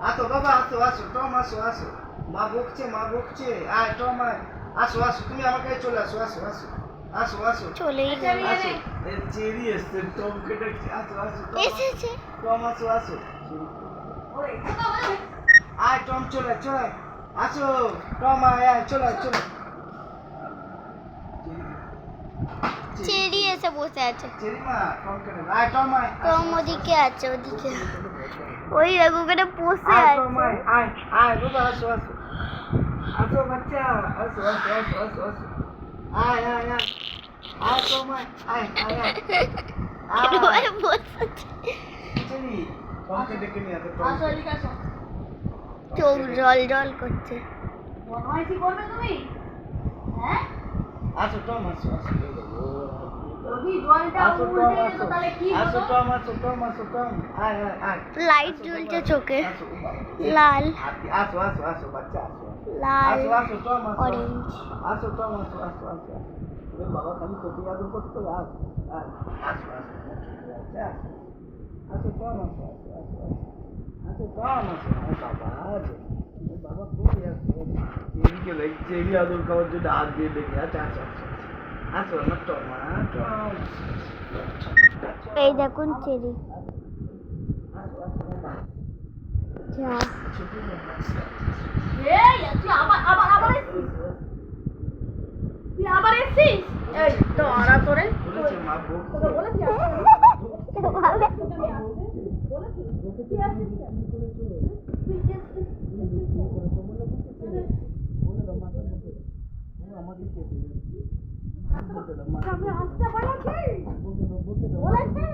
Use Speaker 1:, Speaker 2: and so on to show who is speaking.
Speaker 1: আসো বাবা, আসো আসো, টম আসো আসো। মা বকছে, মা বকছে। আয় টম আয়। আসো আসো, তুমি আমার কাছে চলে আসো, আসো আসো। আসো আসো।
Speaker 2: চলেই গেল।
Speaker 1: আসো। এই চেরি এসছে, টমকে ডাকছে। আসো আসো, টম আসো।
Speaker 2: এসেছে।
Speaker 1: টম আসো আসো। আয় টম, চলে আয়, চলে আয়। আসো টম, আয় আয়, চলে আয়, চলে আয়।
Speaker 2: চেরি এসে বসে আছে।
Speaker 1: চেরি মা, টমকে ডাক। আয় টম আয়।
Speaker 2: টম ওদিকে আছে, ওদিকে। ওই দেখো ওখানে বসে
Speaker 1: আয়
Speaker 2: আছে।
Speaker 1: টম আয়, আয় আয় বাবা, আসো আসো। আসো বাচ্চা, আসো আসো আসো আসো আসো। আয় আয় আয়। আয় টম আয়, আয় আয় আয়।
Speaker 2: সবাই বসে আছে।
Speaker 1: চেরি, টমকে ডেকে নিয়ে আসো, টম।
Speaker 2: চোখ জল জল করছে।
Speaker 3: বদমাইশি করবে তুমি? হ্যাঁ?
Speaker 1: আসো টম, আসো আসো।
Speaker 3: যদি জলটা
Speaker 1: আসো টম,
Speaker 3: উল্টে যেত
Speaker 1: আসো।
Speaker 3: তাহলে কি
Speaker 1: আসো
Speaker 3: হতো?
Speaker 1: টম, আসো টম, আসো টম। আয় আয় আয়।
Speaker 2: লাইট
Speaker 1: আসো
Speaker 2: জ্বলছে
Speaker 1: বাবা,
Speaker 2: চোখে।
Speaker 1: আসো বাবা।
Speaker 2: লাল,
Speaker 1: আসো আসো আসো বাচ্চা, আসো আসো।
Speaker 2: লাল,
Speaker 1: আসো আসো টম, আসো।
Speaker 2: অরেঞ্জ।
Speaker 1: আসো টম, আসো আসো আসো। ওরে বাবা, খালি কপি আদর করতে আস। আসো আসো বাচ্চা। আসো টম, আসো আসো আসো আসো। আসো টম, আসো। আয় বাবা, আসো। ওরে বাবা কই আসো? চেরিকে ভাই, চেরি আদর খাওয়ার জন্য হাত দিয়ে ডেকে। আচ্ছা আসো আসো। আসো আমার টমা, টম।
Speaker 2: এই দেখুন চেরি।
Speaker 1: আসো আসো বাবা।
Speaker 2: যা।
Speaker 1: ছোটো
Speaker 3: এই, তুই আবার এসছিস? তুই আবার এসছিস? এই, দাঁড়া তোরে।
Speaker 1: বলেছে মা
Speaker 3: তোকে বলেছি আমি? তুই আসছিস কেন? তুই এসছিস? আমি আসতে বলেছি? বলেছি?